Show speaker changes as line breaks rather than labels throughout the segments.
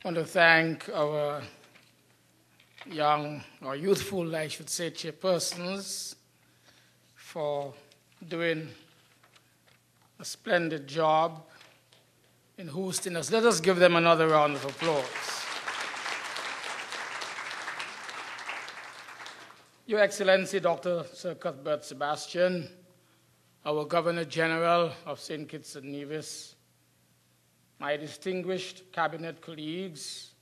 I want to thank our young, or youthful, I should say, chairpersons for doing a splendid job in hosting us. Let us give them another round of applause. Your Excellency, Dr. Sir Cuthbert Sebastian, our Governor General of St. Kitts and Nevis, my distinguished cabinet colleagues,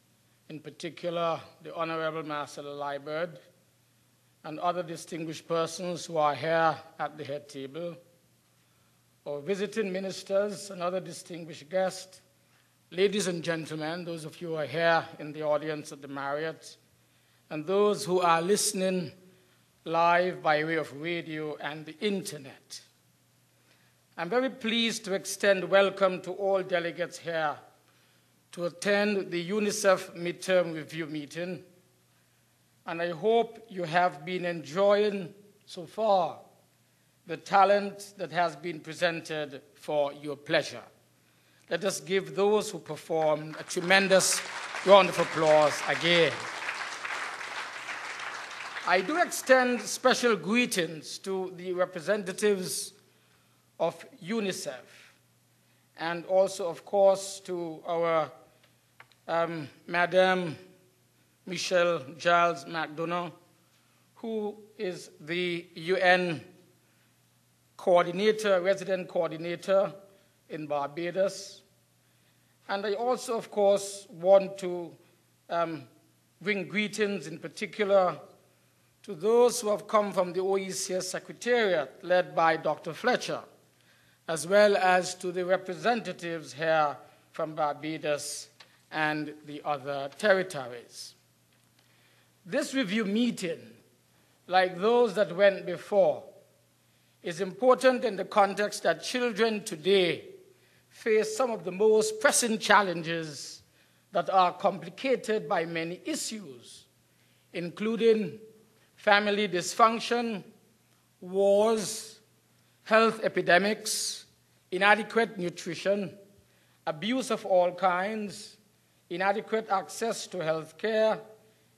in particular the Honorable Marcella Liebert, and other distinguished persons who are here at the head table, our visiting ministers and other distinguished guests, ladies and gentlemen, those of you who are here in the audience at the Marriott, and those who are listening live by way of radio and the internet. I'm very pleased to extend welcome to all delegates here to attend the UNICEF midterm review meeting, and I hope you have been enjoying so far the talent that has been presented for your pleasure. Let us give those who performed a tremendous round of applause again. I do extend special greetings to the representatives of UNICEF, and also, of course, to our Madame Michelle Gyles-McDonnough, who is the UN coordinator, resident coordinator in Barbados. And I also, of course, want to bring greetings in particular to those who have come from the OECS Secretariat, led by Dr. Fletcher, as well as to the representatives here from Barbados and the other territories. This review meeting, like those that went before, is important in the context that children today face some of the most pressing challenges that are complicated by many issues, including family dysfunction, wars, health epidemics, inadequate nutrition, abuse of all kinds, inadequate access to health care,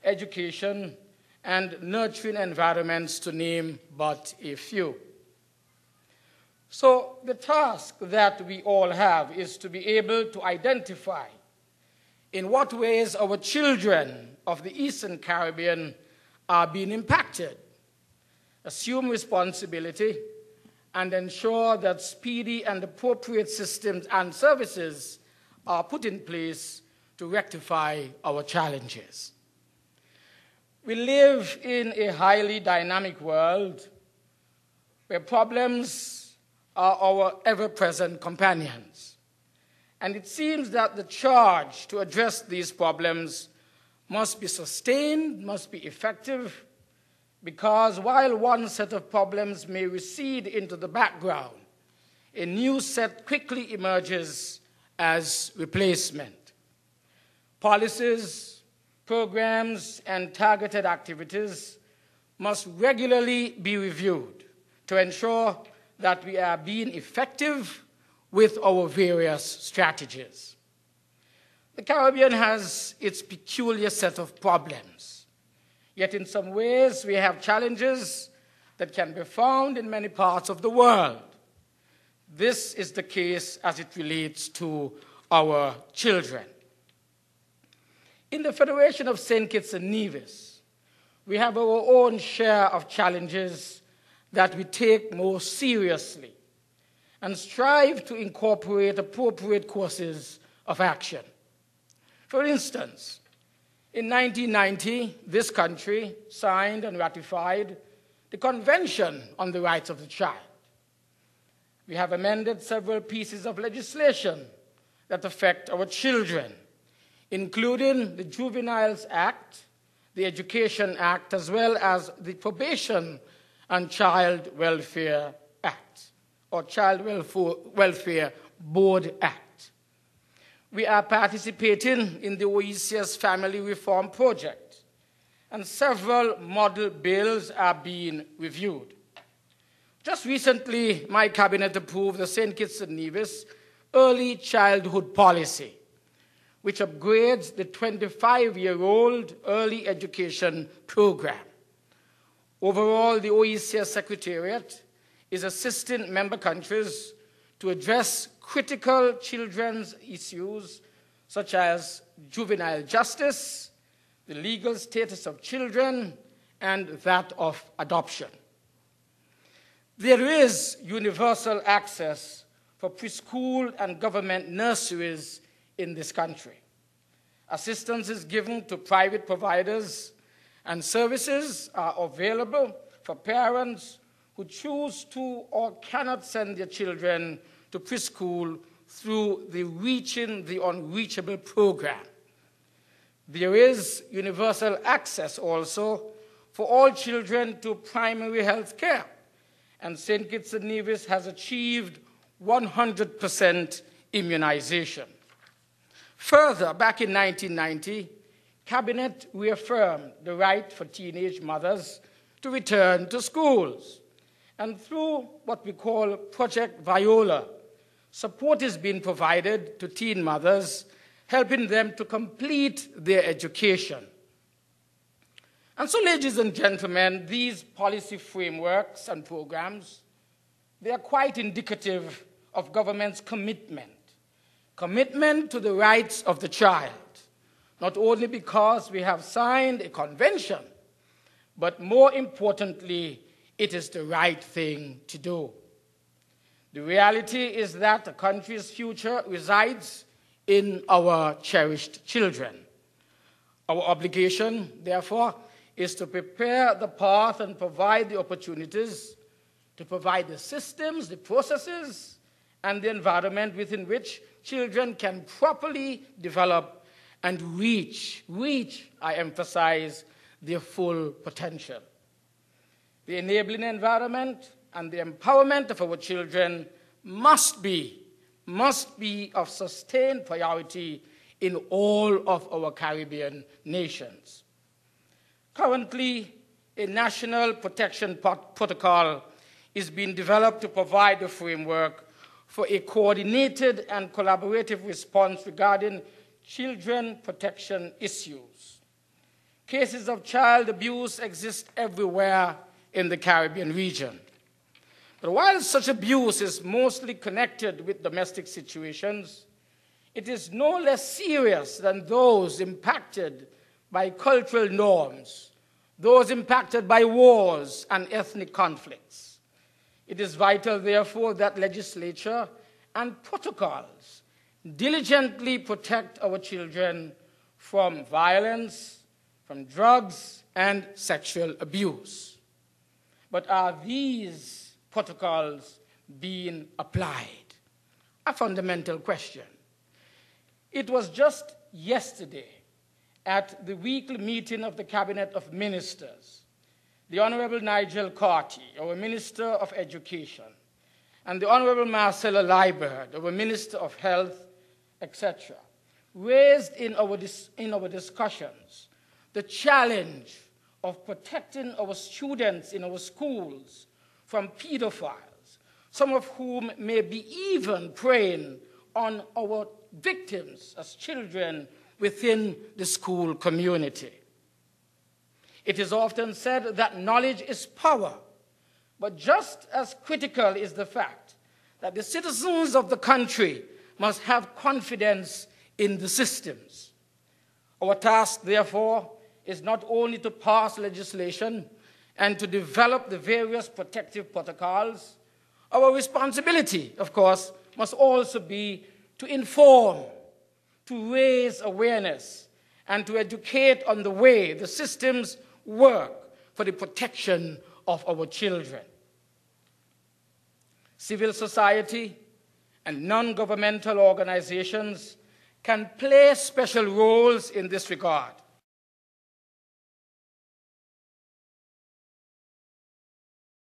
education, and nurturing environments, to name but a few. So the task that we all have is to be able to identify in what ways our children of the Eastern Caribbean are being impacted, assume responsibility, and ensure that speedy and appropriate systems and services are put in place to rectify our challenges. We live in a highly dynamic world where problems are our ever-present companions. And it seems that the charge to address these problems must be sustained, must be effective, because while one set of problems may recede into the background, a new set quickly emerges as replacement. Policies, programs, and targeted activities must regularly be reviewed to ensure that we are being effective with our various strategies. The Caribbean has its peculiar set of problems, yet in some ways we have challenges that can be found in many parts of the world. This is the case as it relates to our children. In the Federation of St. Kitts and Nevis, we have our own share of challenges that we take more seriously and strive to incorporate appropriate courses of action. For instance, in 1990, this country signed and ratified the Convention on the Rights of the Child. We have amended several pieces of legislation that affect our children, including the Juveniles Act, the Education Act, as well as the Probation and Child Welfare Act, or Child Welfare Board Act. We are participating in the OECS Family Reform Project, and several model bills are being reviewed. Just recently, my cabinet approved the St. Kitts and Nevis Early Childhood Policy, which upgrades the 25-year-old early education program. Overall, the OECS Secretariat is assisting member countries to address critical children's issues such as juvenile justice, the legal status of children, and that of adoption. There is universal access for preschool and government nurseries in this country. Assistance is given to private providers, and services are available for parents who choose to or cannot send their children to preschool through the Reaching the Unreachable program. There is universal access also for all children to primary health care, and St. Kitts and Nevis has achieved 100% immunization. Further, back in 1990, Cabinet reaffirmed the right for teenage mothers to return to schools. And through what we call Project Viola, support is being provided to teen mothers, helping them to complete their education. And so, ladies and gentlemen, these policy frameworks and programs, they are quite indicative of government's commitment to the rights of the child, not only because we have signed a convention, but more importantly, it is the right thing to do. The reality is that a country's future resides in our cherished children. Our obligation, therefore, is to prepare the path and provide the opportunities, to provide the systems, the processes, and the environment within which children can properly develop and reach, I emphasize, their full potential. The enabling environment and the empowerment of our children must be of sustained priority in all of our Caribbean nations. Currently, a national protection protocol is being developed to provide a framework for a coordinated and collaborative response regarding children protection issues. Cases of child abuse exist everywhere in the Caribbean region. But while such abuse is mostly connected with domestic situations, it is no less serious than those impacted by cultural norms, those impacted by wars and ethnic conflicts. It is vital, therefore, that legislature and protocols diligently protect our children from violence, from drugs, and sexual abuse. But are these protocols being applied? A fundamental question. It was just yesterday at the weekly meeting of the Cabinet of Ministers, the Honorable Nigel Carty, our Minister of Education, and the Honorable Marcella Liebert, our Minister of Health, etc., raised in our discussions the challenge of protecting our students in our schools from pedophiles, some of whom may be even preying on our victims as children within the school community. It is often said that knowledge is power, but just as critical is the fact that the citizens of the country must have confidence in the systems. Our task, therefore, is not only to pass legislation and to develop the various protective protocols. Our responsibility, of course, must also be to inform, to raise awareness, and to educate on the way the systems work for the protection of our children. Civil society and non-governmental organizations can play special roles in this regard.